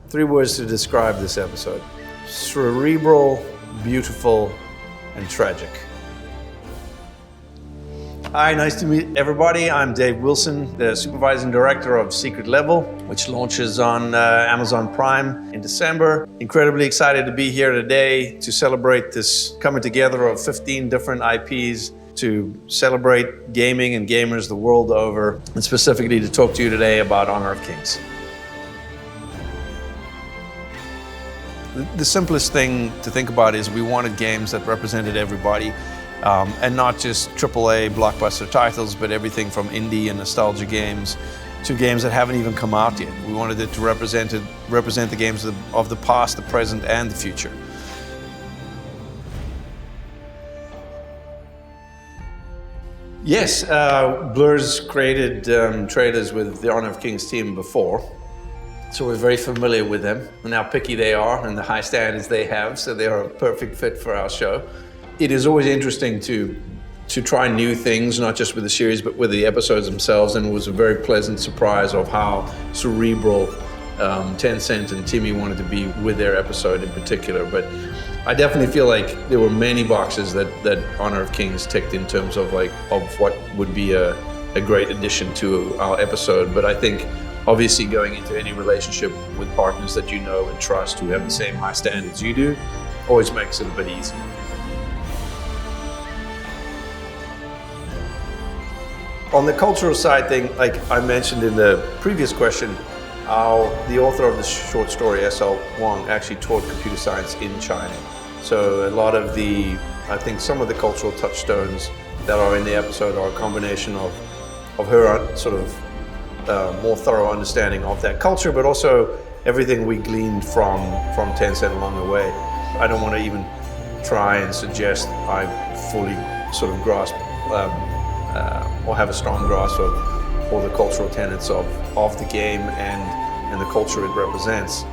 Three words to describe this episode: cerebral, beautiful, and tragic. Hi, nice to meet everybody. I'm Dave Wilson, the Supervising Director of Secret Level, which launches on Amazon Prime in December. Incredibly excited to be here today to celebrate this coming together of 15 different IPs to celebrate gaming and gamers the world over, and specifically to talk to you today about Honor of Kings. The simplest thing to think about is we wanted games that represented everybody, and not just AAA blockbuster titles, but everything from indie and nostalgia games to games that haven't even come out yet. We wanted it to represent the games of the past, the present, and the future. Yes, Blur's created trailers with the Honor of Kings team before, so we're very familiar with them and how picky they are and the high standards they have, so they are a perfect fit for our show. It is always interesting to try new things, not just with the series, but with the episodes themselves, and it was a very pleasant surprise of how Cerebral, Tencent and Timmy wanted to be with their episode in particular. But I definitely feel like there were many boxes that Honor of Kings ticked in terms of what would be a great addition to our episode. But I think obviously going into any relationship with partners that you know and trust who have the same high standards you do always makes it a bit easier. On the cultural side thing, like I mentioned in the previous question, how the author of the short story, S.L. Wang, actually taught computer science in China. So a lot of I think some of the cultural touchstones that are in the episode are a combination of her sort of more thorough understanding of that culture, but also everything we gleaned from Tencent along the way. I don't want to even try and suggest I fully sort of grasp or have a strong grasp of all the cultural tenets of the game and the culture it represents.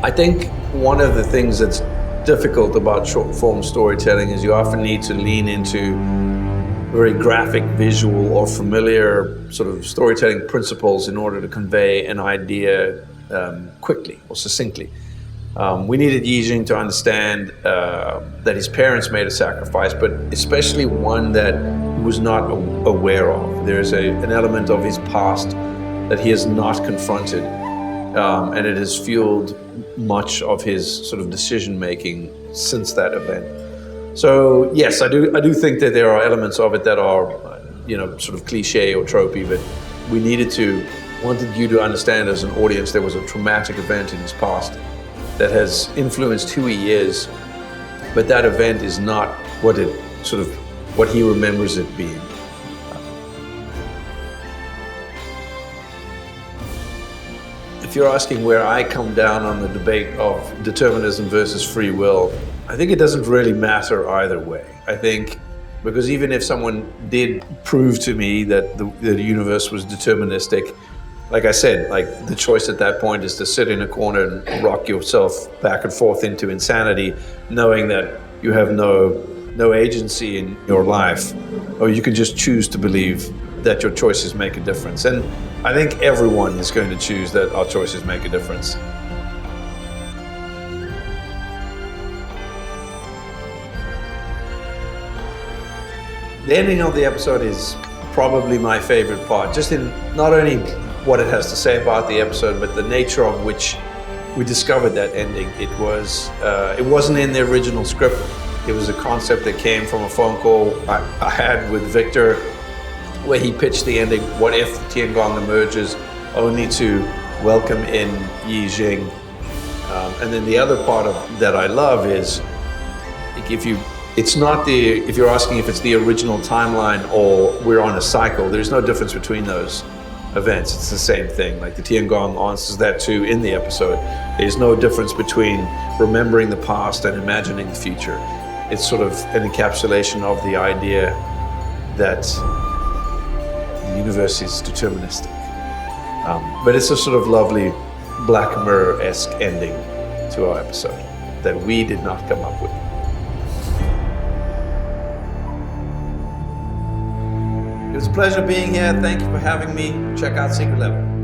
I think one of the things that's difficult about short form storytelling is you often need to lean into very graphic, visual, or familiar sort of storytelling principles in order to convey an idea quickly or succinctly. We needed Yijing to understand that his parents made a sacrifice, but especially one that he was not aware of. There's an element of his past that he has not confronted, and it has fueled much of his sort of decision-making since that event. So yes, I do think that there are elements of it that are, sort of cliche or tropey, but we wanted you to understand as an audience there was a traumatic event in his past that has influenced who he is, but that event is not what he remembers it being. If you're asking where I come down on the debate of determinism versus free will, I think it doesn't really matter either way. I think because even if someone did prove to me that the universe was deterministic, like I said, like the choice at that point is to sit in a corner and rock yourself back and forth into insanity, knowing that you have no agency in your life, or you can just choose to believe that your choices make a difference. And I think everyone is going to choose that our choices make a difference. The ending of the episode is probably my favorite part, just in not only what it has to say about the episode, but the nature of which we discovered that ending. It wasn't in the original script. It was a concept that came from a phone call I had with Victor, where he pitched the ending, what if Tiangong emerges, only to welcome in Yijing. And then the other part of that I love is, if you're asking if it's the original timeline or we're on a cycle, there's no difference between those events. It's the same thing. Like the Tiangong answers that too in the episode. There's no difference between remembering the past and imagining the future. It's sort of an encapsulation of the idea that the universe is deterministic. But it's a sort of lovely Black Mirror-esque ending to our episode that we did not come up with. It was a pleasure being here. Thank you for having me. Check out Secret Level.